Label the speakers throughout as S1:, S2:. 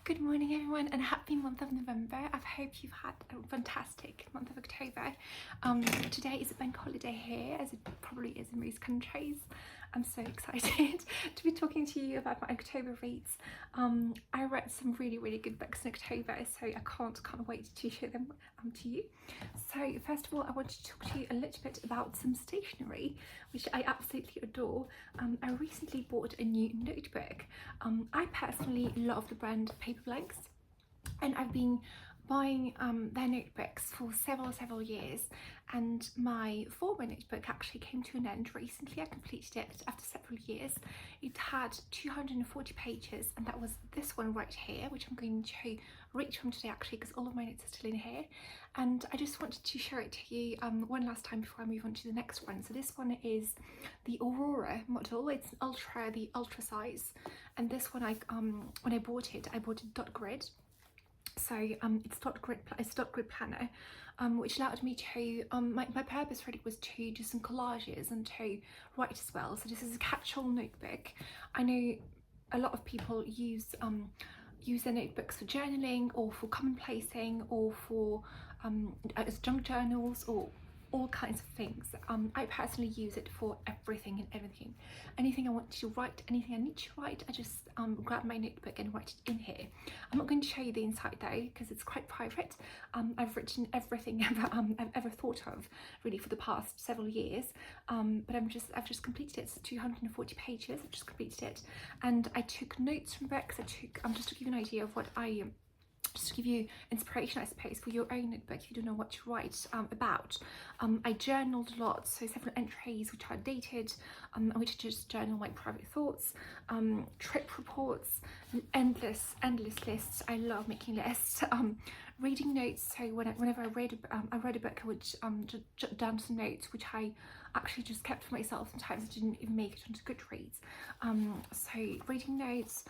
S1: Good morning everyone and happy month of November. I hope you've had a fantastic month of October. Today is a bank holiday here, as it probably is in most countries. I'm so excited to be talking to you about my October reads. I read some really good books in October, so I can't wait to share them to you. So first of all, I want to talk to you a little bit about some stationery, which I absolutely adore. I recently bought a new notebook. I personally love the brand Paper Blanks, and I've been buying their notebooks for several years, and my former notebook actually came to an end recently. I completed it after several years. It had 240 pages, and that was this one right here, which I'm going to read from today actually, because all of my notes are still in here, and I just wanted to share it to you one last time before I move on to the next one. So this one is the Aurora model. It's the ultra size, and this one when I bought it dot grid. So it's dot grid planner, which allowed me to my purpose really was to do some collages and to write as well. So this is a catch-all notebook. I know a lot of people use their notebooks for journaling or for commonplacing or for as junk journals or all kinds of things. I personally use it for everything. Anything I want to write, anything I need to write, I just grab my notebook and write it in here. I'm not going to show you the inside though, because it's quite private. I've written everything I've ever thought of really for the past several years, but I've just completed it. It's 240 pages. I've just completed it, and I took notes from books. Just to give you an idea of what just to give you inspiration, I suppose, for your own notebook if you don't know what to write about. I journaled a lot, so several entries which are dated, which just journal my private thoughts, trip reports, endless lists. I love making lists. Reading notes, so whenever I read a book, I would jot down some notes which I actually just kept for myself. Sometimes I didn't even make it onto Goodreads. So reading notes,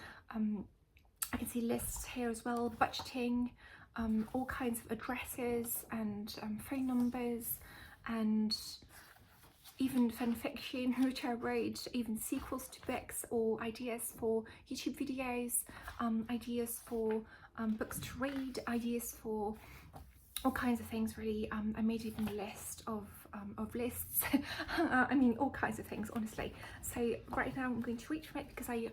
S1: I can see lists here as well, budgeting, all kinds of addresses and phone numbers, and even fan fiction which I wrote, even sequels to books or ideas for YouTube videos, ideas for books to read, ideas for all kinds of things really. I made even a list of lists. I mean, all kinds of things, honestly. So right now I'm going to reach for it because I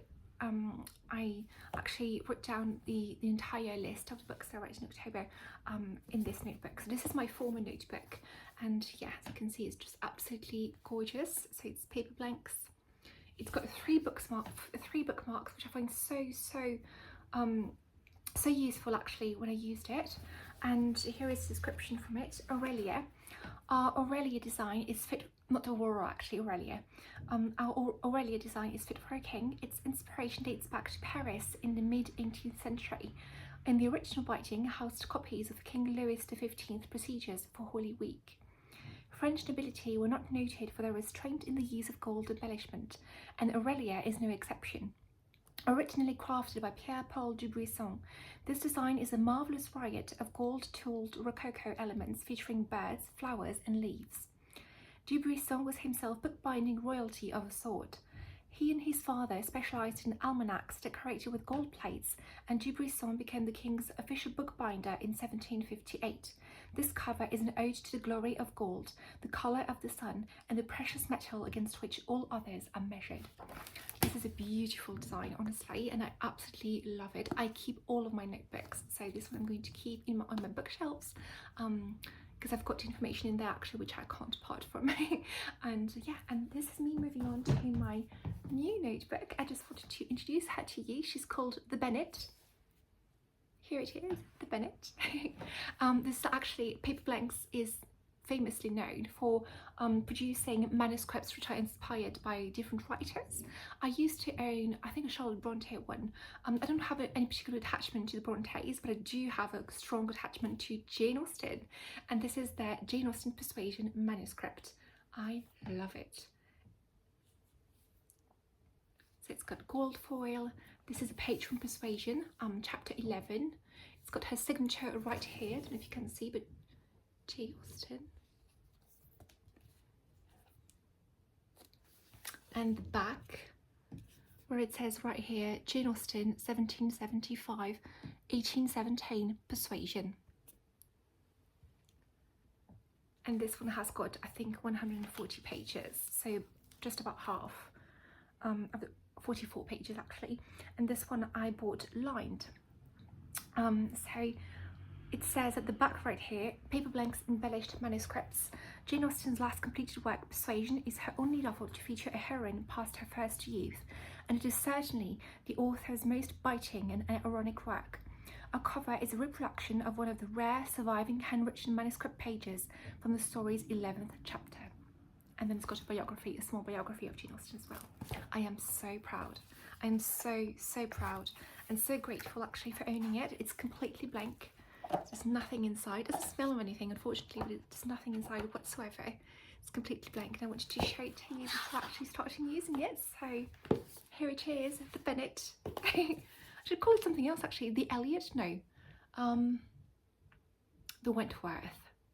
S1: actually wrote down the entire list of the books I wrote in October in this notebook. So this is my former notebook, and yeah, as you can see, it's just absolutely gorgeous. So it's Paper Blanks. It's got three bookmarks, which I find so useful actually when I used it. And here is a description from it. Aurelia. Our Aurelia design is fit, not Aurora actually, Aurelia. Our Aurelia design is fit for a king. Its inspiration dates back to Paris in the mid-18th century. In the original writing housed copies of King Louis XV's procedures for Holy Week. French nobility were not noted for their restraint in the use of gold embellishment, and Aurelia is no exception. Originally crafted by Pierre-Paul Dubuisson, this design is a marvellous riot of gold-tooled rococo elements featuring birds, flowers and leaves. Dubuisson was himself bookbinding royalty of a sort. He and his father specialised in almanacs decorated with gold plates, and Dubuisson became the king's official bookbinder in 1758. This cover is an ode to the glory of gold, the colour of the sun, and the precious metal against which all others are measured. This is a beautiful design, honestly, and I absolutely love it. I keep all of my notebooks, so this one I'm going to keep on my bookshelves, because I've got information in there actually which I can't part from. And yeah, and this is me moving on to my new notebook. I just wanted to introduce her to you. She's called the Bennett. Here it is, the Bennett. This is actually, Paper Blanks is famously known for producing manuscripts which are inspired by different writers. I used to own, I think, a Charlotte Bronte one. I don't have any particular attachment to the Brontes, but I do have a strong attachment to Jane Austen, and this is their Jane Austen Persuasion manuscript. I love it. So it's got gold foil. This is a page from Persuasion, chapter 11. It's got her signature right here. I don't know if you can see, but Jane Austen. And the back where it says right here, Jane Austen, 1775, 1817, Persuasion. And this one has got, I think, 140 pages, so just about half of the 44 pages actually. And this one I bought lined. So it says at the back right here, paper blanks, embellished manuscripts. Jane Austen's last completed work, Persuasion, is her only novel to feature a heroine past her first youth, and it is certainly the author's most biting and ironic work. Our cover is a reproduction of one of the rare surviving handwritten manuscript pages from the story's 11th chapter. And then it's got a biography, a small biography of Jane Austen as well. I am so proud. I am so proud and so grateful actually for owning it. It's completely blank. There's nothing inside. It doesn't smell of anything, unfortunately, but there's nothing inside whatsoever. It's completely blank, and I wanted to show it to you before actually starting using it. So here it is, the Bennett. I should call it something else actually. The Eliot? No. The Wentworth.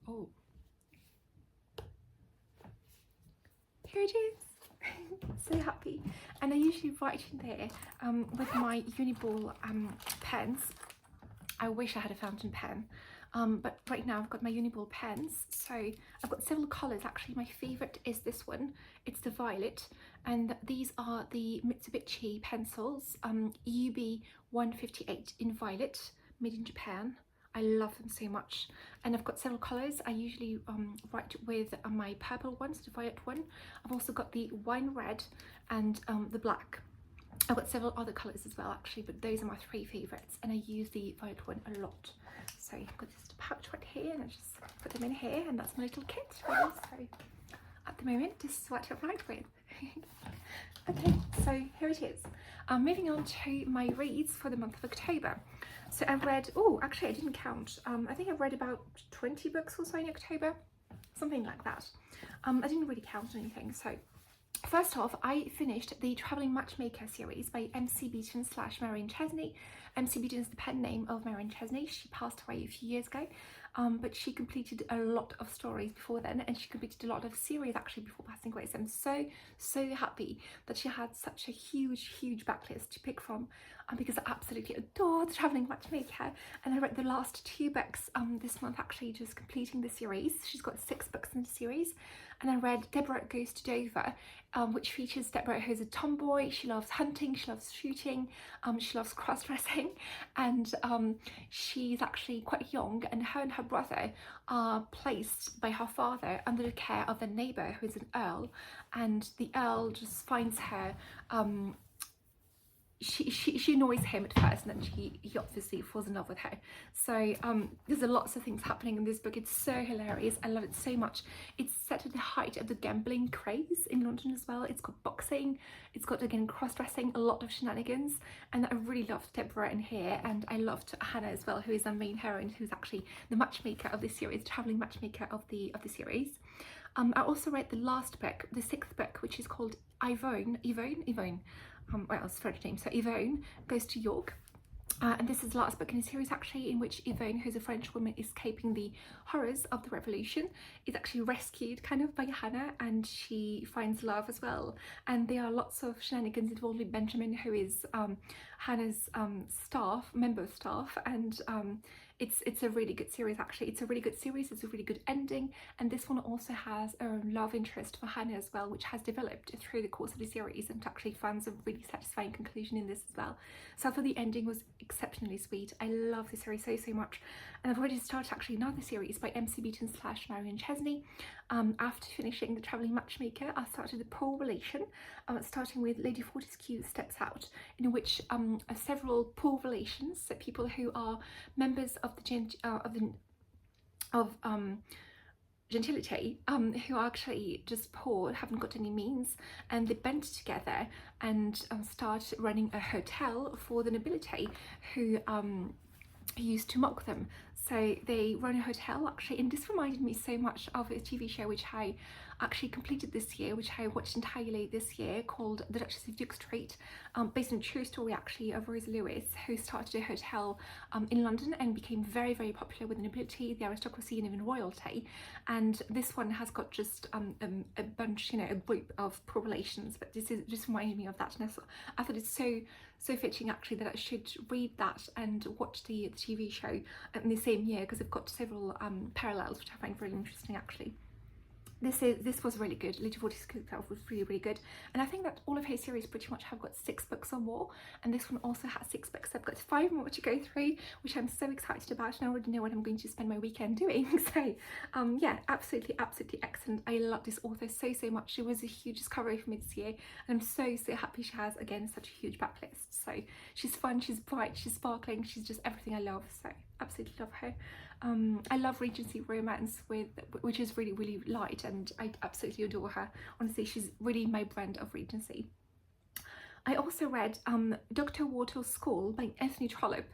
S1: Oh. Here it is. So happy. And I usually write in there with my Uniball pens. I wish I had a fountain pen, but right now I've got my Uniball pens. So I've got several colours actually. My favourite is this one. It's the violet, and these are the Mitsubishi pencils, UB 158 in violet, made in Japan. I love them so much. And I've got several colours. I usually write with my purple ones, the violet one. I've also got the wine red and the black. I've got several other colours as well actually, but those are my three favourites, and I use the violet one a lot. So I've got this pouch right here, and I just put them in here, and that's my little kit really. So at the moment, this is what I write with. Okay, so here it is. Moving on to my reads for the month of October. So I've read, oh, actually I didn't count. I think I've read about 20 books or so in October, something like that. I didn't really count anything. So first off, I finished the Travelling Matchmaker series by MC Beaton / Marion Chesney. MC Beaton is the pen name of Marion Chesney. She passed away a few years ago, but she completed a lot of stories before then, and she completed a lot of series actually before passing away. So I'm so happy that she had such a huge backlist to pick from, because I absolutely adore the Travelling Matchmaker. And I read the last 2 books this month actually, just completing the series. She's got 6 books in the series. And I read Deborah Goes to Dover, which features Deborah, who's a tomboy. She loves hunting, she loves shooting, she loves cross-dressing, and she's actually quite young, and her brother are placed by her father under the care of their neighbour, who is an earl, and the earl just finds her she annoys him at first, and then he obviously falls in love with her. So there's lots of things happening in this book. It's so hilarious. I love it so much. It's set at the height of the gambling craze in London as well. It's got boxing, it's got again cross-dressing, a lot of shenanigans, and I really loved Deborah in here, and I loved Hannah as well, who is our main heroine, who's actually the matchmaker of this series, the travelling matchmaker of the series. I also read the last book, the 6th book, which is called Yvonne. Well, it's French name. So Yvonne Goes to York. And this is the last book in a series actually, in which Yvonne, who's a French woman escaping the horrors of the revolution, is actually rescued kind of by Hannah, and she finds love as well. And there are lots of shenanigans involving Benjamin, who is Hannah's member of staff, and it's a really good series actually. It's a really good series, it's a really good ending, and this one also has a love interest for Hannah as well, which has developed through the course of the series, and actually finds a really satisfying conclusion in this as well. So I thought the ending was exceptionally sweet. I love this series so much, and I've already started actually another series by MC Beaton / Marion Chesney. After finishing the Travelling Matchmaker, I started the Poor Relation, starting with Lady Fortescue Steps Out, in which several poor relations, so people who are members of the gentility, who are actually just poor, haven't got any means, and they band together and start running a hotel for the nobility who used to mock them. So they run a hotel actually, and this reminded me so much of a TV show which I actually completed this year, which I watched entirely this year, called The Duchess of Duke Street, based on a true story actually of Rose Lewis, who started a hotel in London and became very, very popular with the nobility, the aristocracy, and even royalty. And this one has got just a bunch, you know, a group of poor relations, but this is just reminding me of that. And I thought it's so fitting actually that I should read that and watch the TV show in the same year, because I've got several parallels which I find very interesting actually. This was really good. Lady Fortescue itself was really good, and I think that all of her series pretty much have got 6 books or more, and this one also has 6 books. I've got 5 more to go through, which I'm so excited about, and I already know what I'm going to spend my weekend doing. So yeah, absolutely excellent. I love this author so much. She was a huge discovery for me this year, and I'm so happy she has again such a huge backlist. So she's fun, she's bright, she's sparkling, she's just everything I love. So absolutely love her. I love Regency romance which is really light, and I absolutely adore her. Honestly, she's really my brand of Regency. I also read Dr. Wortle's School by Anthony Trollope,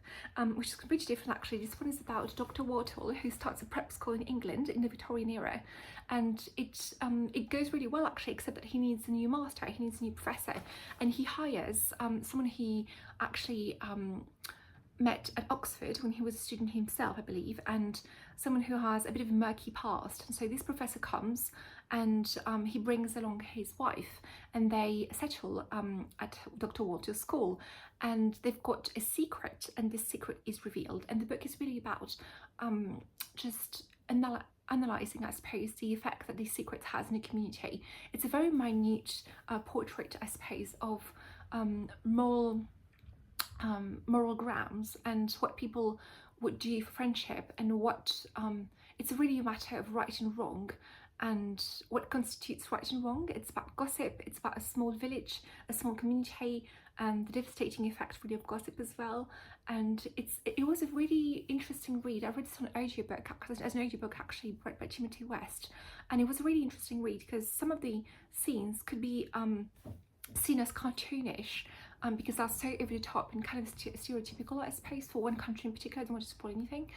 S1: which is completely different actually. This one is about Dr. Wortle, who starts a prep school in England in the Victorian era, and it goes really well actually, except that he needs a new master, he needs a new professor, and he hires someone he actually met at Oxford when he was a student himself, I believe, and someone who has a bit of a murky past. And so this professor comes, and he brings along his wife, and they settle at Dr. Wortle's school, and they've got a secret, and this secret is revealed. And the book is really about just analysing, I suppose, the effect that this secret has in a community. It's a very minute portrait, I suppose, of moral grounds and what people would do for friendship, and what it's really a matter of right and wrong, and what constitutes right and wrong. It's about gossip, it's about a small village, a small community, and the devastating effect really of gossip as well. And it was a really interesting read. I read this on audiobook, as an audiobook actually, read by Timothy West, and it was a really interesting read because some of the scenes could be seen as cartoonish, because they're so over the top and kind of stereotypical, I suppose, for one country in particular. I don't want to spoil anything,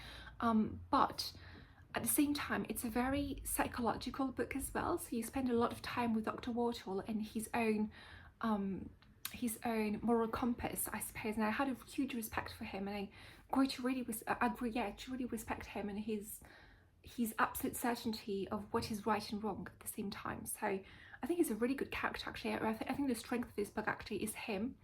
S1: but at the same time it's a very psychological book as well. So you spend a lot of time with Dr. Wortle and his own moral compass, I suppose, and I had a huge respect for him, and I grew to really respect him and his absolute certainty of what is right and wrong at the same time. So I think he's a really good character actually. I think the strength of this book actually is him.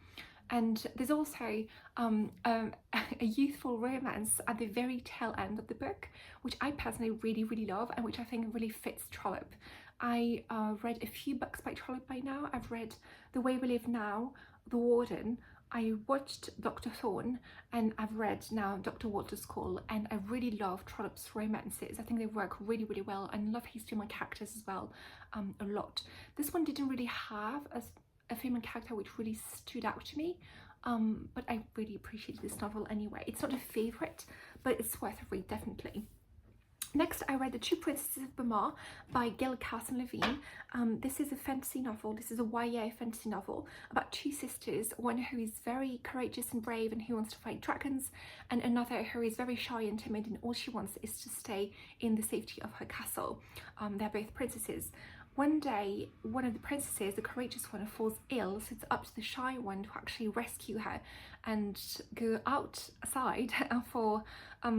S1: And there's also a youthful romance at the very tail end of the book, which I personally really love, and which I think really fits Trollope. I read a few books by Trollope by now. I've read The Way We Live Now, The Warden, I watched Dr. Thorne, and I've read now Dr. Wortle's School, and I really love Trollope's romances. I think they work really well, and love his female characters as well a lot. This one didn't really have a female character which really stood out to me, but I really appreciated this novel anyway. It's not a favourite, but it's worth a read, definitely. Next, I read The Two Princesses of Bamarre by Gail, Carson, Levine. This is a fantasy novel. This is a YA fantasy novel about 2 sisters, one who is very courageous and brave and who wants to fight dragons, and another who is very shy and timid, and all she wants is to stay in the safety of her castle. They're both princesses. One day, one of the princesses, the courageous one, falls ill, so it's up to the shy one to actually rescue her and go outside for,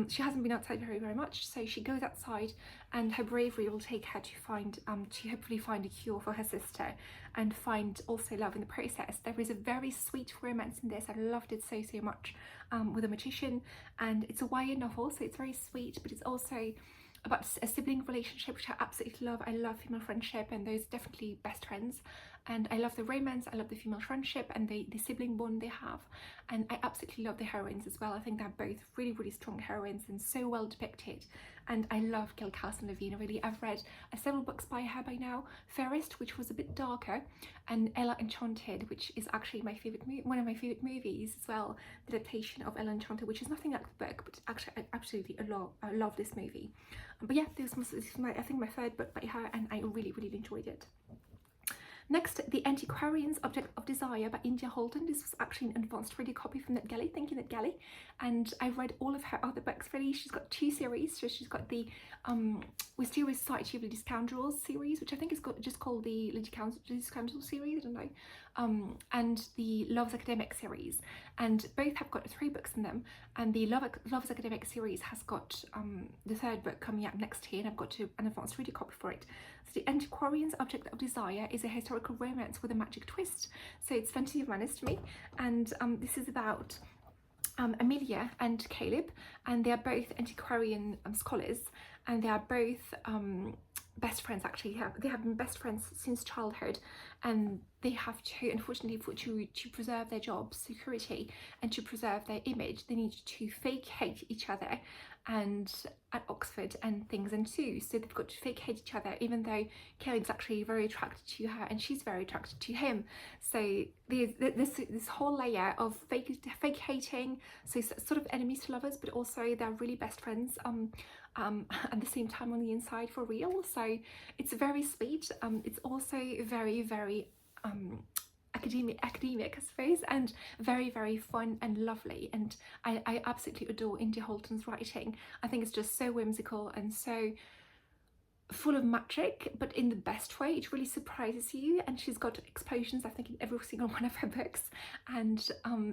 S1: she hasn't been outside very much, so she goes outside, and her bravery will take her to find, to hopefully find a cure for her sister, and find also love in the process. There is a very sweet romance in this. I loved it so much, with a magician, and it's a YA novel, so it's very sweet, but it's also about a sibling relationship, which I absolutely love. I love female friendship, and those definitely best friends, and I love the romance, I love the female friendship and the sibling bond they have, and I absolutely love the heroines as well. I think they're both really strong heroines and so well depicted, and I love Gail Carson Levine. Really, I've read several books by her by now. Fairest, which was a bit darker, and Ella Enchanted, which is actually my favorite one of my favorite movies as well, the adaptation of Ella Enchanted, which is nothing like the book, but actually I absolutely love this movie. But yeah, this is I think my 3rd book by her, and I really enjoyed it. Next, The Antiquarian's Object of Desire by India Holton. This was actually an advanced reader copy from NetGalley. Thank you, NetGalley. And I read all of her other books really. She's got 2 series. So she's got the Mysterious Society of Lady Scoundrels series, which I think is just called the Lady Scoundrels series, I don't know. And the Love's Academic series. And both have got 3 books in them. And the Love's Academic series has got the 3rd book coming out next year, and I've got an advanced reader copy for it. So The Antiquarian's Object of Desire is a historical romance with a magic twist. So it's fantasy of madness to me. And this is about Amelia and Caleb, and they are both antiquarian scholars, and they are both best friends. Actually, they have been best friends since childhood, and they have to, unfortunately, to preserve their job security and to preserve their image, they need to fake hate each other, and at Oxford and things ensues. So they've got to fake hate each other, even though Caleb's actually very attracted to her and she's very attracted to him. So there's this whole layer of fake hating, so sort of enemies to lovers, but also they're really best friends at the same time on the inside for real. So it's very sweet. It's also very, very academic, I suppose, and very, very fun and lovely. And I absolutely adore India Holton's writing. I think it's just so whimsical and so full of magic, but in the best way. It really surprises you, and she's got explosions, I think, in every single one of her books, and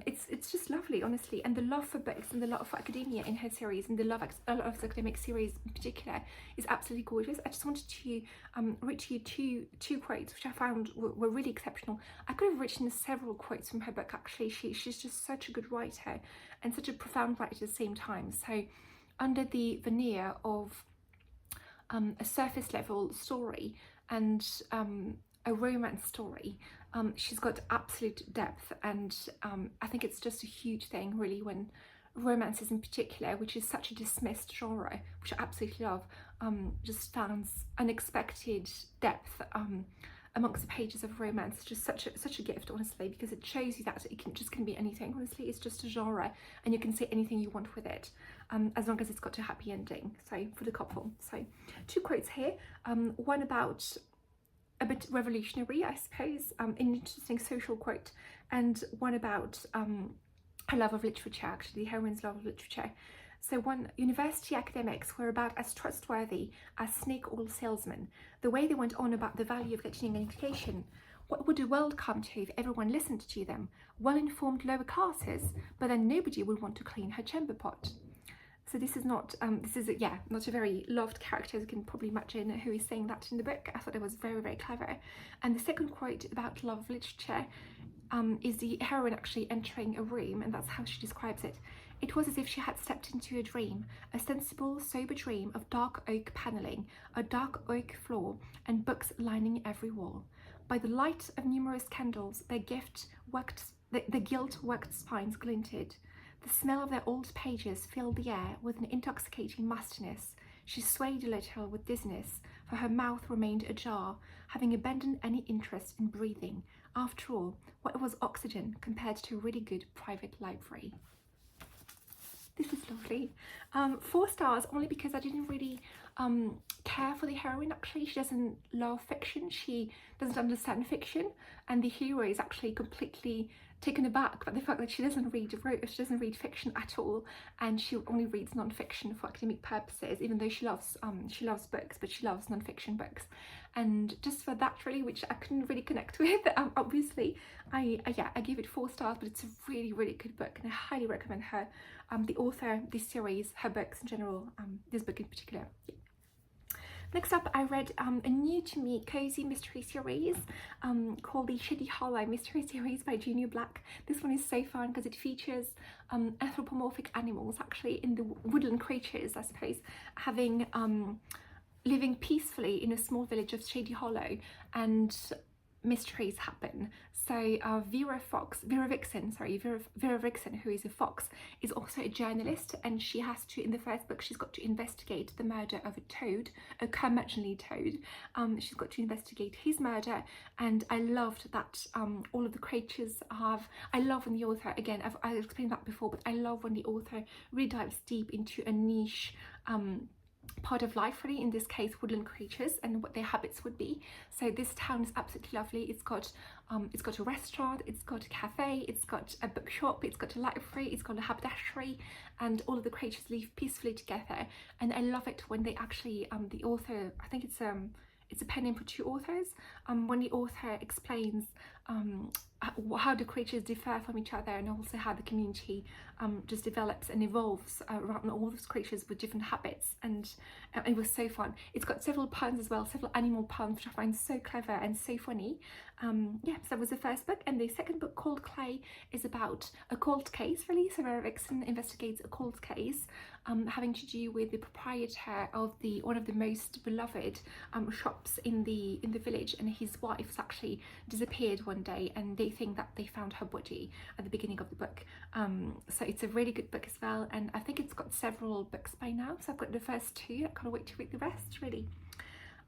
S1: it's just lovely, honestly. And the love for books and the love for academia in her series, and the love of the academic series in particular, is absolutely gorgeous. I just wanted to read to you two quotes which I found were really exceptional. I could have written several quotes from her book, actually. She's just such a good writer and such a profound writer at the same time. So under the veneer of a surface level story and a romance story, she's got absolute depth, and I think it's just a huge thing really when romances in particular, which is such a dismissed genre, which I absolutely love, just finds unexpected depth amongst the pages of romance. Just such a gift, honestly, because it shows you that it can be anything. Honestly, it's just a genre, and you can say anything you want with it, as long as it's got a happy ending. So for the couple. So 2 quotes here. One about a bit revolutionary, I suppose, an interesting social quote, and one about her love of literature, actually, the heroine's love of literature. So one, university academics were about as trustworthy as snake oil salesmen. The way they went on about the value of getting an education. What would the world come to if everyone listened to them? Well-informed lower classes, but then nobody would want to clean her chamber pot. So this is not, not a very loved character, as you can probably imagine who is saying that in the book. I thought it was very, very clever. And the second quote about love of literature is the heroine actually entering a room, and that's how she describes it. It was as if she had stepped into a dream, a sensible, sober dream of dark oak panelling, a dark oak floor, and books lining every wall. By the light of numerous candles, the gilt-worked spines glinted. The smell of their old pages filled the air with an intoxicating mustiness. She swayed a little with dizziness, for her mouth remained ajar, having abandoned any interest in breathing. After all, what was oxygen compared to a really good private library? This is lovely. 4 stars, only because I didn't really care for the heroine. Actually, she doesn't love fiction, she doesn't understand fiction, and the hero is actually completely taken aback by the fact that she doesn't read fiction at all, and she only reads non-fiction for academic purposes, even though she loves books, but she loves non-fiction books. And just for that, really, which I couldn't really connect with, obviously, I gave it 4 stars, but it's a really, really good book, and I highly recommend her, the author, this series, her books in general, this book in particular. Yeah. Next up, I read a new to me cozy mystery series called the Shady Hollow mystery series by Juneau Black. This one is so fun because it features anthropomorphic animals, actually, in the woodland creatures, I suppose, having living peacefully in a small village of Shady Hollow, and mysteries happen. So Vera Vixen, who is a fox, is also a journalist, and she has to, in the first book, she's got to investigate the murder of a toad, a curmudgeonly toad. She's got to investigate his murder, and I loved that all of the creatures have, I love when the author, again, I've explained that before, but I love when the author really dives deep into a niche part of life, really, in this case woodland creatures, and what their habits would be. So this town is absolutely lovely. It's got a restaurant, it's got a cafe, it's got a bookshop, it's got a library, it's got a haberdashery, and all of the creatures live peacefully together. And I love it when they actually the author, I think it's a pen name for two authors, when the author explains how the creatures differ from each other, and also how the community just develops and evolves around all those creatures with different habits. And it was so fun. It's got several puns as well, several animal puns, which I find so clever and so funny. Yeah, so that was the first book. And the second book, called Clay, is about a cold case, really. So Sarah Vixen investigates a cold case having to do with the proprietor of one of the most beloved shops in the village, and his wife has actually disappeared one day, and they think that they found her body at the beginning of the book. So it's a really good book as well, and I think it's got several books by now, so I've got the first two. I can't wait to read the rest, really.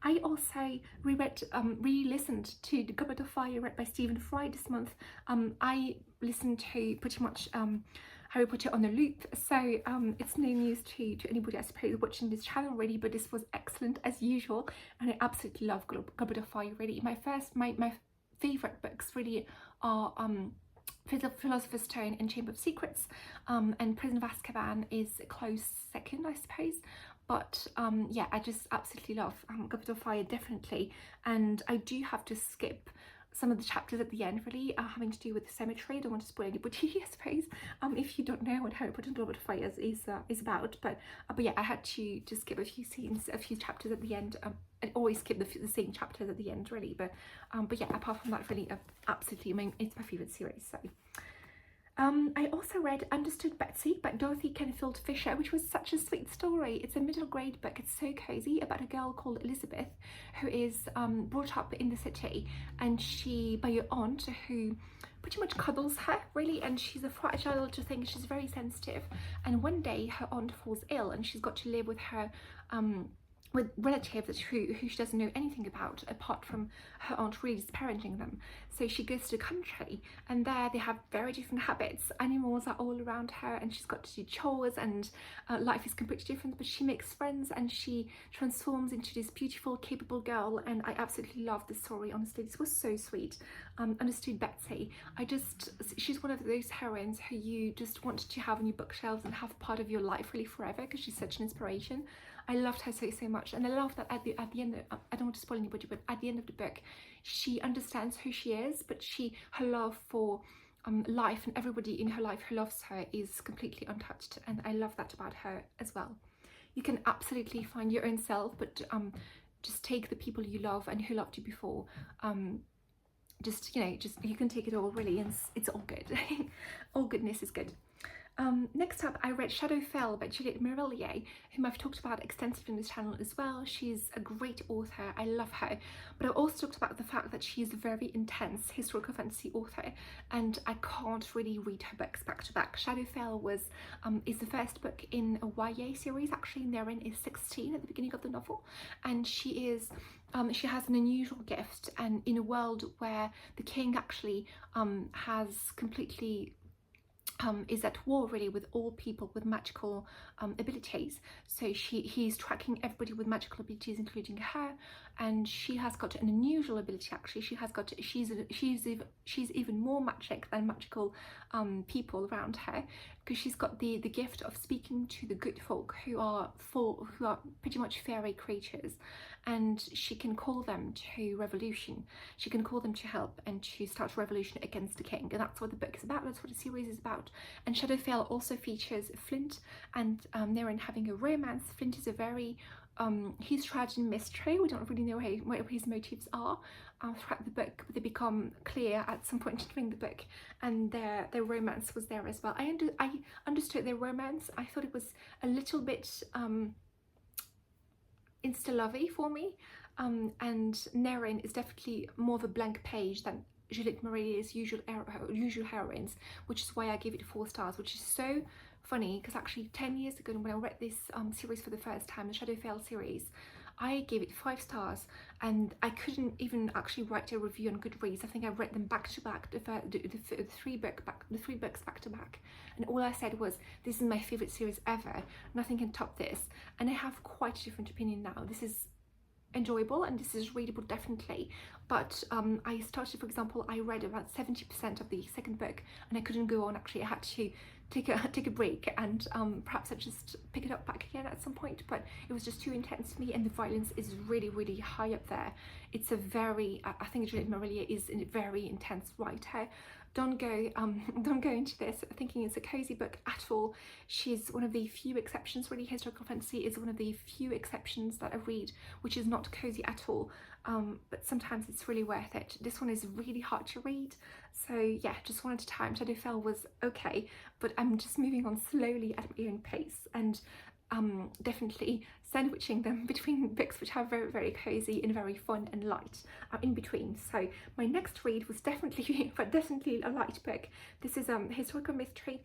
S1: I also re-listened to The Goblet of Fire, read by Stephen Fry this month. I listened to pretty much Harry Potter on a loop, so it's no news to anybody, I suppose, watching this channel, really, but this was excellent as usual, and I absolutely love Goblet of Fire, really. My favourite books really are Philosopher's Stone and Chamber of Secrets, and Prison of Azkaban is a close second, I suppose. But yeah, I just absolutely love Goblet of Fire, definitely. And I do have to skip some of the chapters at the end, really, having to do with the cemetery. I don't want to spoil anybody, I suppose, if you don't know what Harry Potter and Goblet of Fire is about. But yeah, I had to just skip a few scenes, a few chapters at the end. I always skip the same chapters at the end, really. But yeah, apart from that, really, absolutely, I mean, it's my favourite series. So. I also read Understood Betsy by Dorothy Canfield Fisher, which was such a sweet story. It's a middle grade book. It's so cozy, about a girl called Elizabeth who is brought up in the city, and by her aunt, who pretty much cuddles her, really, and she's a fragile little thing. She's very sensitive, and one day her aunt falls ill, and she's got to live with her with relatives who she doesn't know anything about, apart from her aunt really parenting them. So she goes to the country, and there they have very different habits. Animals are all around her, and she's got to do chores, and life is completely different, but she makes friends, and she transforms into this beautiful, capable girl, and I absolutely love the story. Honestly, this was so sweet. Understood Betsy, she's one of those heroines who you just want to have on your bookshelves and have part of your life, really, forever, because she's such an inspiration. I loved her so much, and I love that at the end, I don't want to spoil anybody, but at the end of the book, she understands who she is, but her love for life and everybody in her life who loves her is completely untouched, and I love that about her as well. You can absolutely find your own self, but just take the people you love and who loved you before. Just you can take it all, really, and it's all good. All goodness is good. Next up, I read Shadowfell by Juliet Marillier, whom I've talked about extensively on this channel as well. She's a great author. I love her. But I also talked about the fact that she's a very intense historical fantasy author, and I can't really read her books back to back. Shadowfell is the first book in a YA series. Actually, Naren is 16 at the beginning of the novel, and she has an unusual gift, and in a world where the king actually has completely is at war, really, with all people with magical abilities. So he's tracking everybody with magical abilities, including her, and she has got an unusual ability. Actually, she's even more magic than magical people around her, because she's got the gift of speaking to the good folk who are pretty much fairy creatures, and she can call them to revolution. She can call them to help and to start a revolution against the king, and that's what the book is about. That's what the series is about. And Shadowfell also features Flint and Naren having a romance. Flint is a very he's trapped in mystery. We don't really know what his motives are throughout the book, but they become clear at some point during the book, and their romance was there as well. I understood their romance. I thought it was a little bit insta-lovey for me, and Naren is definitely more of a blank page than Juliet Marillier's usual heroines, which is why I give it 4 stars, which is so funny, because actually 10 years ago, when I read this series for the first time, the Shadowfell series, I gave it 5 stars, and I couldn't even actually write a review on Goodreads. I think I read them back to back, the 3 books back to back, and all I said was, this is my favourite series ever, nothing can top this. And I have quite a different opinion now. This is enjoyable and this is readable, definitely, but I started, for example, I read about 70% of the second book and I couldn't go on. Actually, I had to take a break, and perhaps I just pick it up back again at some point, but it was just too intense for me, and the violence is really high up there. It's a very, I think Juliet Marillier is a very intense writer. Don't go into this thinking it's a cozy book at all. She's one of the few exceptions, really. Historical fantasy is one of the few exceptions that I read which is not cozy at all, but sometimes it's really worth it. This one is really hard to read, so yeah, just one at a time. Shadowfell was okay, but I'm just moving on slowly at my own pace, and definitely sandwiching them between books which are very cozy and very fun and light in between. So my next read was definitely a light book. This is historical mystery,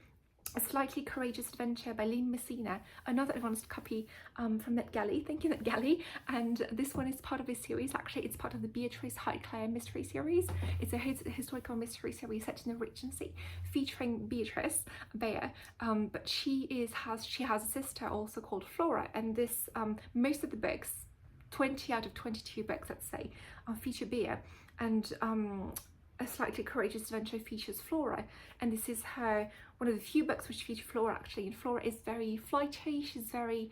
S1: A Slightly Courageous Adventure by Lynn Messina, another advanced copy from NetGalley. Thank you, NetGalley. And this one is part of a series. Actually, it's part of the Beatrice Highclere mystery series. It's a historical mystery series set in the Regency, featuring Beatrice Bayer, but she has a sister also called Flora. And this most of the books, 20 out of 22 books, let's say, feature Bayer, and A Slightly Courageous Adventure features Flora, and this is one of the few books which feature Flora, actually. And Flora is very flighty, she's very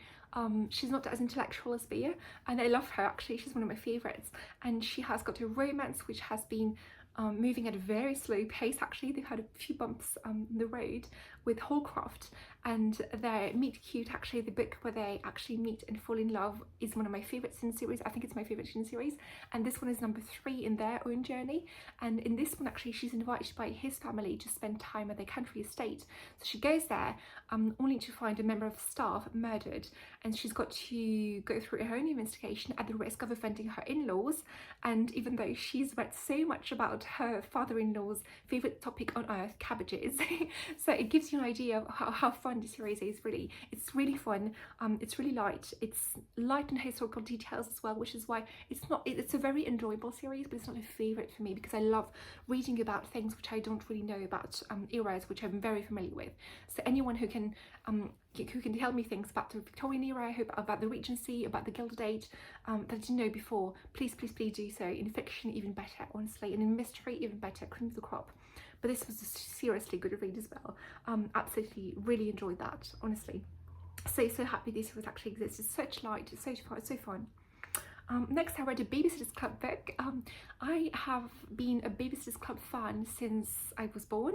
S1: she's not as intellectual as Bayer, and I love her. Actually, she's one of my favourites, and she has got a romance which has been moving at a very slow pace. Actually, they've had a few bumps on the road with Holcroft, and their Meet Cute, actually the book where they actually meet and fall in love, is one of my favourites in the series. I think it's my favourite in the series, and this one is number 3 in their own journey. And in this one, actually, she's invited by his family to spend time at their country estate. So she goes there only to find a member of staff murdered, and she's got to go through her own investigation at the risk of offending her in-laws. And even though she's read so much about her father-in-law's favourite topic on earth, cabbages, so it gives you an idea of how fun the series is. Really, it's really fun. It's really light. It's light in historical details as well, which is why it's a very enjoyable series, but it's not a favourite for me, because I love reading about things which I don't really know about, eras which I'm very familiar with. So anyone who can tell me things about the Victorian era, about the Regency, about the Gilded Age, that I didn't know before, please do so. In fiction, even better, honestly, and in mystery, even better. Cream of the crop. But this was a seriously good read as well. Absolutely, really enjoyed that, honestly. So happy this series actually exists. It's such light, it's so fun. Next, I read a Babysitter's Club book. I have been a Babysitter's Club fan since I was born.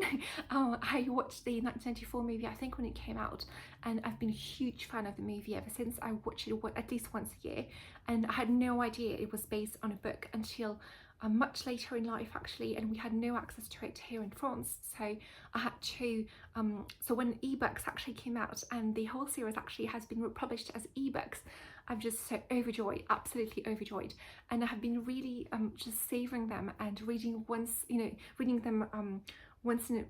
S1: I watched the 1994 movie, I think, when it came out, and I've been a huge fan of the movie ever since. I watch it at least once a year, and I had no idea it was based on a book until much later in life, actually, and we had no access to it here in France. So I had to, so when ebooks actually came out, and the whole series actually has been republished as ebooks, I'm just so overjoyed, absolutely overjoyed. And I have been really just savouring them and reading them once in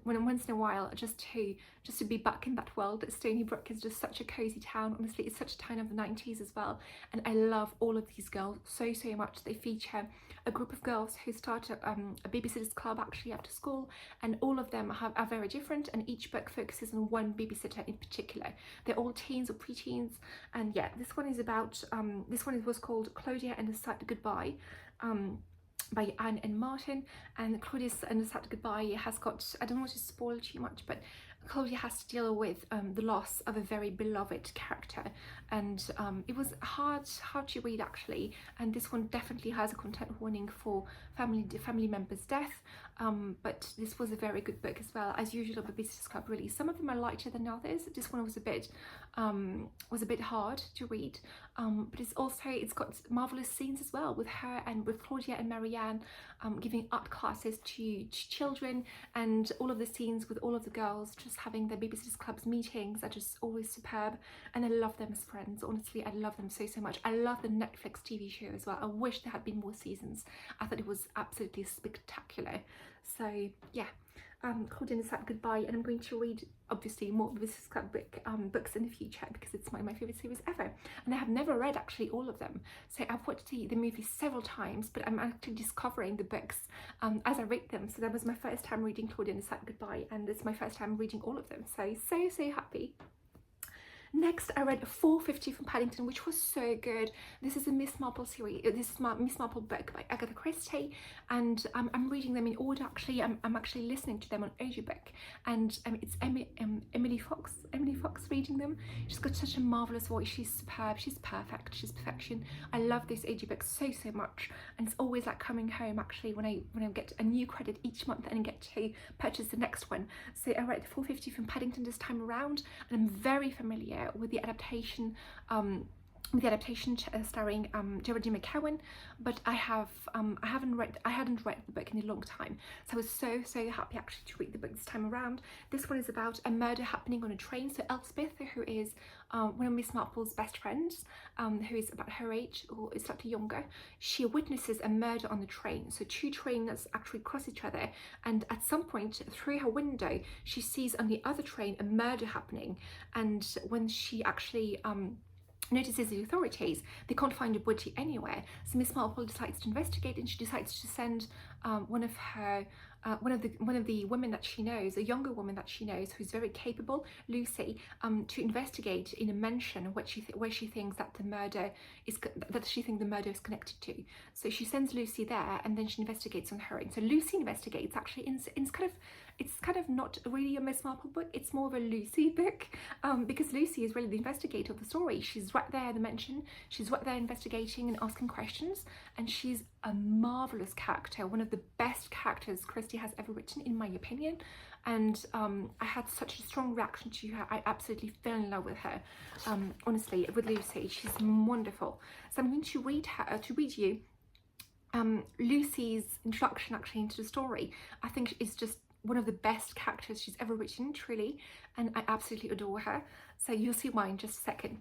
S1: a while, just to be back in that world. Stony Brook is just such a cozy town. Honestly, it's such a town of the 90s as well, and I love all of these girls so much. They feature a group of girls who start a babysitter's club actually after school, and all of them are very different, and each book focuses on one babysitter in particular. They're all teens or preteens, and yeah, this one is about was called Claudia and a Sad Goodbye, by Anne and Martin. And Claudia's and a Sad Goodbye has got, I don't want to spoil too much, but Claudia has to deal with the loss of a very beloved character, and it was hard to read, actually. And this one definitely has a content warning for family members' death, but this was a very good book as well, as usual of a Babysitter's Club. Really, some of them are lighter than others. This one was a bit hard to read, but it's got marvelous scenes as well, with her and with Claudia and Marianne giving art classes to children, and all of the scenes with all of the girls just having their Babysitter's Club's meetings are just always superb, and I love them as friends. Honestly, I love them so much. I love the Netflix TV show as well. I wish there had been more seasons. I thought it was absolutely spectacular. So yeah, Claudia and Sad Goodbye, and I'm going to read obviously more of this book books in the future because it's my favourite series ever, and I have never read actually all of them. So I've watched the movie several times, but I'm actually discovering the books as I read them. So that was my first time reading Claudia and Sad Goodbye, and it's my first time reading all of them. So happy. Next, I read 450 from Paddington, which was so good. This is a Miss Marple series. This is Miss Marple book by Agatha Christie, and I'm reading them in order. Actually, I'm actually listening to them on audiobook, and it's Emily Fox reading them. She's got such a marvelous voice. She's superb. She's perfect. She's perfection. I love this audiobook so much, and it's always like coming home. Actually, when I get a new credit each month and get to purchase the next one. So I read 450 from Paddington this time around, and I'm very familiar with the adaptation starring Deborah McCowan, but I hadn't read the book in a long time, so I was so happy actually to read the book this time around. This one is about a murder happening on a train. So Elspeth, who is one of Miss Marple's best friends, who is about her age or is slightly younger, she witnesses a murder on the train. So two trains actually cross each other, and at some point through her window she sees on the other train a murder happening, and when she actually notices the authorities, they can't find a body anywhere. So Miss Marple decides to investigate, and she decides to send one of the women that she knows, a younger woman that she knows who's very capable, Lucy, to investigate in a mansion where she thinks that the murder is connected to. So she sends Lucy there, and then she investigates on her own. So Lucy investigates actually it's kind of not really a Miss Marple book, it's more of a Lucy book, because Lucy is really the investigator of the story. She's right there at the mansion, she's right there investigating and asking questions, and she's a marvellous character, one of the best characters Christie has ever written, in my opinion. And I had such a strong reaction to her. I absolutely fell in love with her, honestly, with Lucy. She's wonderful. So I'm going to read you Lucy's introduction actually into the story. I think it's just one of the best characters she's ever written, truly, and I absolutely adore her. So you'll see why in just a second.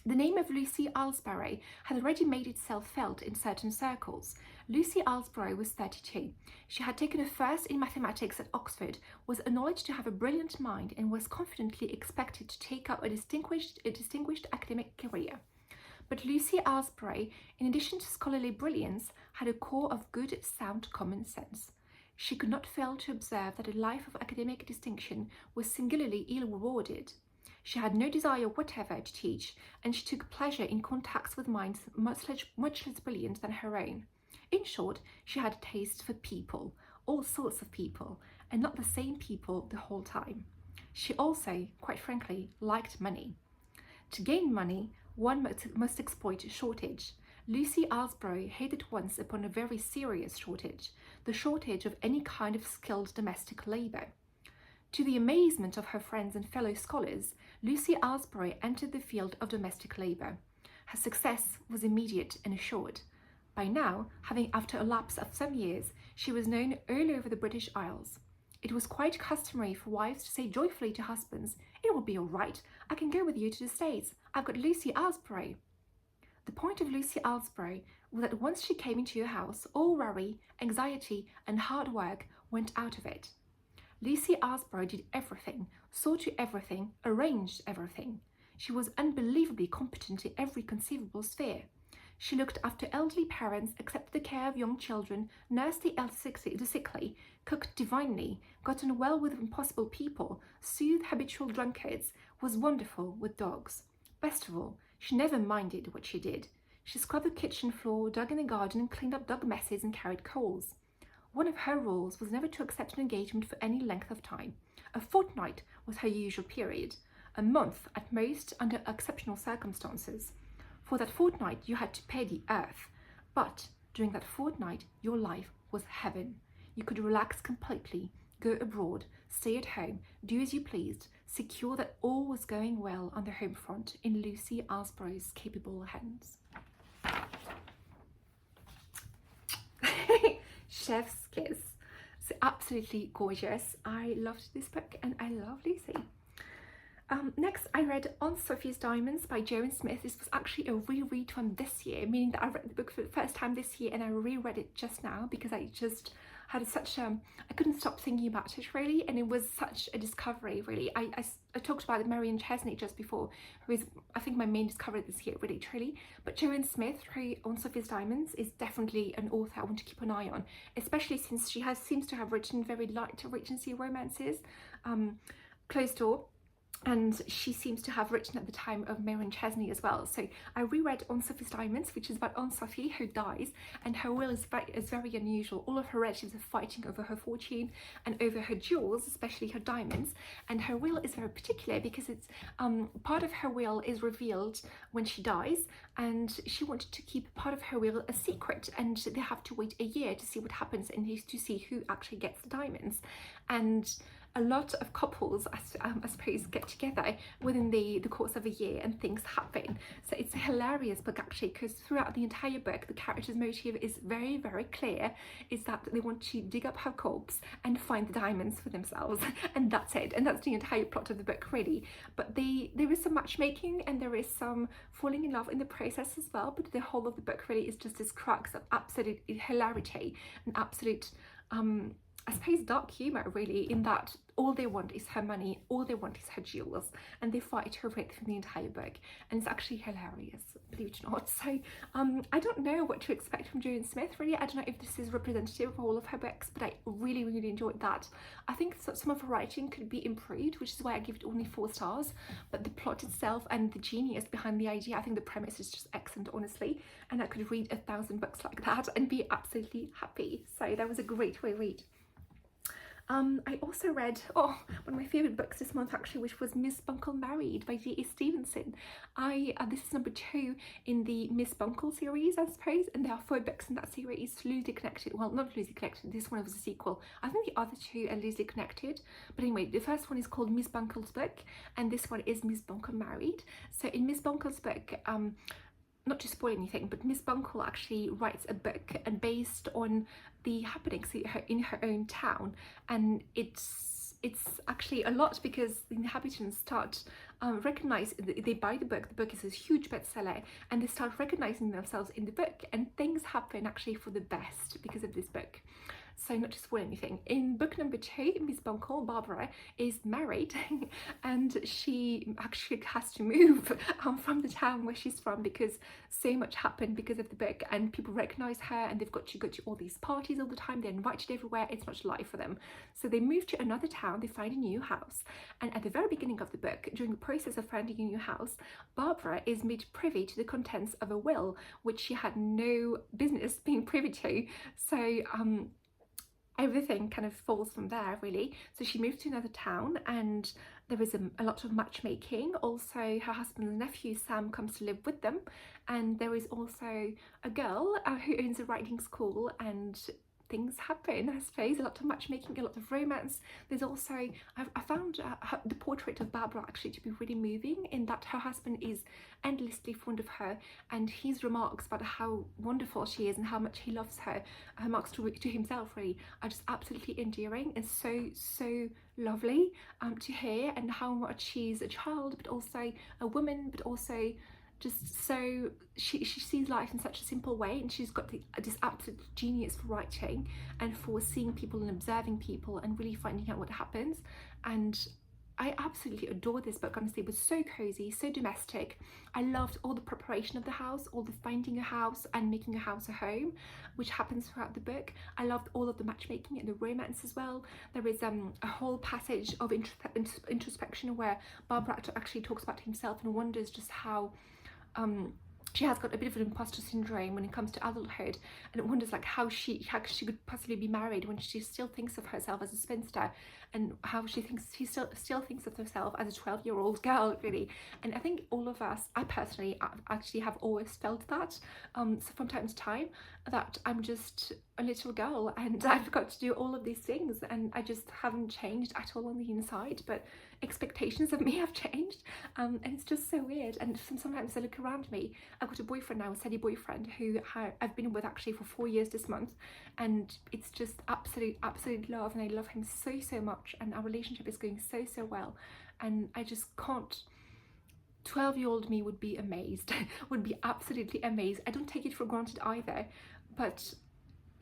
S1: The name of Lucy Aylesbury had already made itself felt in certain circles. Lucy Aylesbury was 32. She had taken a first in mathematics at Oxford, was acknowledged to have a brilliant mind, and was confidently expected to take up a distinguished academic career. But Lucy Aylesbury, in addition to scholarly brilliance, had a core of good, sound common sense. She could not fail to observe that a life of academic distinction was singularly ill-rewarded. She had no desire whatever to teach, and she took pleasure in contacts with minds much less brilliant than her own. In short, she had a taste for people, all sorts of people, and not the same people the whole time. She also, quite frankly, liked money. To gain money, one must exploit a shortage. Lucy Aylesbury hit at once upon a very serious shortage, the shortage of any kind of skilled domestic labour. To the amazement of her friends and fellow scholars, Lucy Aylesbury entered the field of domestic labour. Her success was immediate and assured. By now, after a lapse of some years, she was known all over the British Isles. It was quite customary for wives to say joyfully to husbands, "It will be all right. I can go with you to the States. I've got Lucy Aylesbury." The point of Lucy Aylesbury was that once she came into your house, all worry, anxiety, and hard work went out of it. Lucy Aylesbury did everything, saw to everything, arranged everything. She was unbelievably competent in every conceivable sphere. She looked after elderly parents, accepted the care of young children, nursed the sickly, cooked divinely, got on well with impossible people, soothed habitual drunkards, was wonderful with dogs. Best of all, she never minded what she did. She scrubbed the kitchen floor, dug in the garden, cleaned up dog messes, and carried coals. One of her rules was never to accept an engagement for any length of time. A fortnight was her usual period, a month at most under exceptional circumstances. For that fortnight you had to pay the earth, but during that fortnight your life was heaven. You could relax completely, go abroad, stay at home, do as you pleased, secure that all was going well on the home front in Lucy Aylesbury's capable hands. Chef's kiss. So absolutely gorgeous. I loved this book and I love Lucy. Next, I read On Sophie's Diamonds by Joan Smith. This was actually a reread from this year, meaning that I read the book for the first time this year and I reread it just now because I had such I couldn't stop thinking about it really, and it was such a discovery really. I talked about Marion Chesney just before, who is I think my main discovery this year really truly, but Joan Smith, who owns Sophie's Diamonds, is definitely an author I want to keep an eye on, especially since she seems to have written very light Regency romances, Closed Door, and she seems to have written at the time of Marion Chesney as well. So I reread On Sophie's Diamonds, which is about Aunt Sophie who dies, and her will is very unusual. All of her relatives are fighting over her fortune and over her jewels, especially her diamonds, and her will is very particular because it's part of her will is revealed when she dies, and she wanted to keep part of her will a secret, and they have to wait a year to see what happens and to see who actually gets the diamonds. And a lot of couples, I suppose, get together within the course of a year, and things happen. So it's a hilarious book actually, because throughout the entire book the character's motive is very, very clear, is that they want to dig up her corpse and find the diamonds for themselves, and that's it, and that's the entire plot of the book really. But there is some matchmaking and there is some falling in love in the process as well, but the whole of the book really is just this crux of absolute hilarity and absolute I suppose dark humour really, in that all they want is her money, all they want is her jewels, and they fight her way through the entire book, and it's actually hilarious, believe it or not. So I don't know what to expect from Joan Smith really. I don't know if this is representative of all of her books, but I really, really enjoyed that. I think some of her writing could be improved, which is why I give it only 4 stars, but the plot itself and the genius behind the idea, I think the premise is just excellent honestly, and I could read 1,000 books like that and be absolutely happy. So that was a great read. I also read one of my favourite books this month actually, which was Miss Bunkle Married by J.A. Stevenson. This is number 2 in the Miss Bunkle series, I suppose, and there are 4 books in that series, loosely connected. Well, not loosely connected, this one was a sequel. I think the other 2 are loosely connected, but anyway, the first one is called Miss Bunkle's Book, and this one is Miss Bunkle Married. So in Miss Bunkle's book, not to spoil anything, but Miss Bunkle actually writes a book and based on the happenings in her own town, and it's actually a lot because the inhabitants start recognize, they buy the book is a huge bestseller, and they start recognizing themselves in the book, and things happen actually for the best because of this book. So not to spoil anything, in book number 2, Miss Bunkle, Barbara, is married and she actually has to move from the town where she's from because so much happened because of the book, and people recognize her, and they've got to go to all these parties all the time, they're invited everywhere, it's not life for them. So they move to another town, they find a new house, and at the very beginning of the book, during the process of finding a new house, Barbara is made privy to the contents of a will which she had no business being privy to. So everything kind of falls from there really. So she moved to another town, and there is a lot of matchmaking. Also her husband's nephew Sam comes to live with them, and there is also a girl who owns a writing school, and things happen, I suppose. A lot of matchmaking, a lot of romance. There's also, I found the portrait of Barbara actually to be really moving, in that her husband is endlessly fond of her, and his remarks about how wonderful she is and how much he loves her, remarks to himself really, are just absolutely endearing and so lovely to hear, and how much she's a child but also a woman, but also just so she sees life in such a simple way, and she's got this absolute genius for writing and for seeing people and observing people and really finding out what happens. And I absolutely adore this book, honestly. It was so cozy, so domestic. I loved all the preparation of the house, all the finding a house and making a house a home, which happens throughout the book. I loved all of the matchmaking and the romance as well. There is a whole passage of introspection where Barbara actually talks about himself and wonders just how she has got a bit of an imposter syndrome when it comes to adulthood, and it wonders like how she could possibly be married when she still thinks of herself as a spinster, and how she still thinks of herself as a 12-year-old girl really. And I think all of us, I personally actually have always felt that so from time to time, that I'm just a little girl and I've got to do all of these things, and I just haven't changed at all on the inside, but expectations of me have changed, and it's just so weird. And sometimes I look around me, I've got a boyfriend now, a steady boyfriend, who I've been with actually for 4 years this month, and it's just absolute love, and I love him so much, and our relationship is going so well, and I just can't. 12-year-old me would be amazed would be absolutely amazed. I don't take it for granted either, but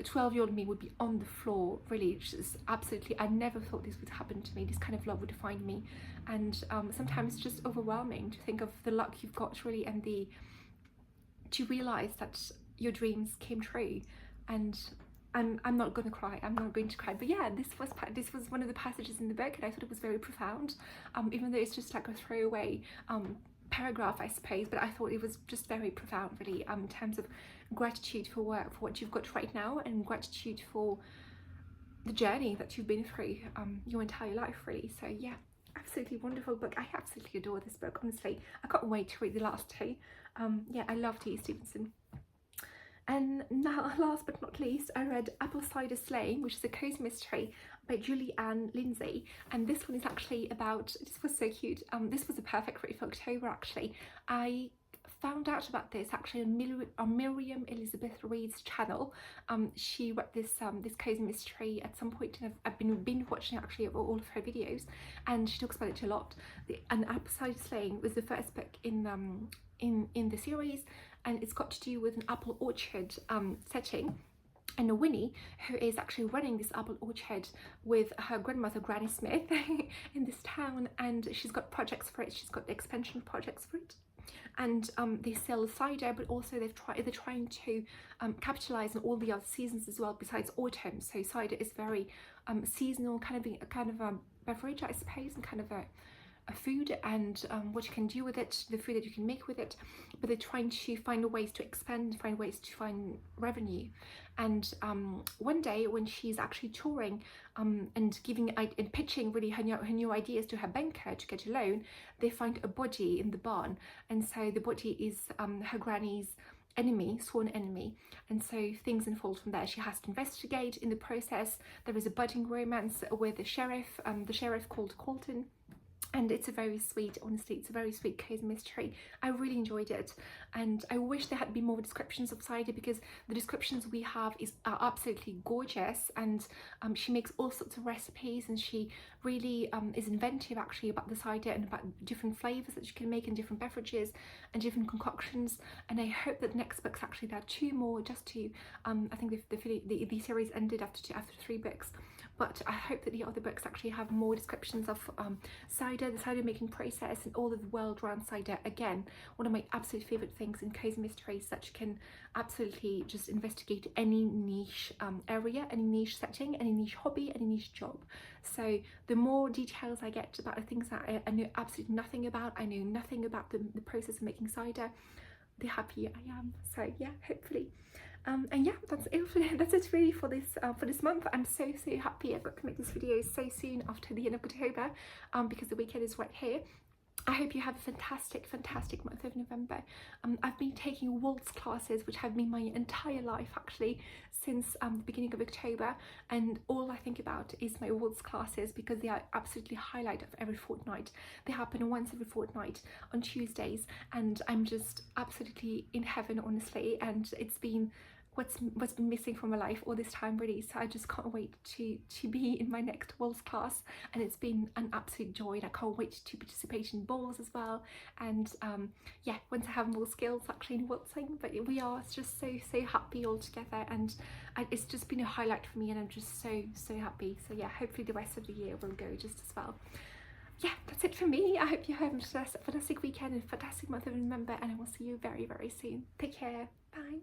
S1: 12-year-old me would be on the floor, really. Just absolutely, I never thought this would happen to me. This kind of love would find me. And sometimes it's just overwhelming to think of the luck you've got, really, and to realize that your dreams came true. And I'm not going to cry, I'm not going to cry, but yeah, this was one of the passages in the book, and I thought it was very profound, even though it's just like a throwaway paragraph, I suppose, but I thought it was just very profound, really, in terms of gratitude for what you've got right now, and gratitude for the journey that you've been through your entire life, really. So yeah, absolutely wonderful book. I absolutely adore this book, honestly. I can't wait to read the last two. Yeah, I love T. Stevenson. And now, last but not least, I read Apple Cider Slaying, which is a cozy mystery by Julie Ann Lindsay. And this one is actually about, this was so cute, this was a perfect read for October, actually. I found out about this actually on Miriam Elizabeth Reid's channel. She read this cozy mystery at some point, and I've been watching actually all of her videos, and she talks about it a lot. And Apple Cider Slaying was the first book in the series, and it's got to do with an apple orchard setting, and Winnie, who is actually running this apple orchard with her grandmother Granny Smith in this town, and she's got projects for it. She's got expansion projects for it, and they sell cider, but also they're trying to capitalize on all the other seasons as well besides autumn. So cider is very seasonal, kind of a beverage, I suppose, and kind of a food, and what you can do with it, the food that you can make with it, but they're trying to find ways to expand, find ways to find revenue. And one day when she's actually touring and pitching really her new ideas to her banker to get a loan, they find a body in the barn, and so the body is her granny's enemy, sworn enemy, and so things unfold from there. She has to investigate. In the process, there is a budding romance with the sheriff called Holton. And it's a very sweet, honestly, it's a very sweet cozy mystery. I really enjoyed it, and I wish there had been more descriptions of cider, because the descriptions we have are absolutely gorgeous, and she makes all sorts of recipes, and she really is inventive actually about the cider and about different flavours that you can make in different beverages and different concoctions. And I hope that the next books, actually there are 2 more, just to I think the series ended after 3 books. But I hope that the other books actually have more descriptions of cider, the cider making process, and all of the world around cider. Again, one of my absolute favourite things in cozy mysteries, that you can absolutely just investigate any niche area, any niche setting, any niche hobby, any niche job. So the more details I get about the things that I know absolutely nothing about, I know nothing about the process of making cider, the happier I am. So yeah, hopefully. And yeah, that's it really for this month. I'm so happy I got to make this video so soon after the end of October, because the weekend is right here. I hope you have a fantastic month of November. I've been taking waltz classes, which have been my entire life actually since the beginning of October, and all I think about is my waltz classes, because they are absolutely highlight of every fortnight. They happen once every fortnight on Tuesdays, and I'm just absolutely in heaven, honestly. And it's been what's been missing from my life all this time, really. So I just can't wait to be in my next waltz class, and it's been an absolute joy, and I can't wait to participate in balls as well. And yeah, once I have more skills actually in waltzing, but we are just so happy all together, and it's just been a highlight for me, and I'm just so happy. So yeah, hopefully the rest of the year will go just as well. Yeah, that's it for me. I hope you have a fantastic weekend and a fantastic month of November, and I will see you very soon. Take care. Bye.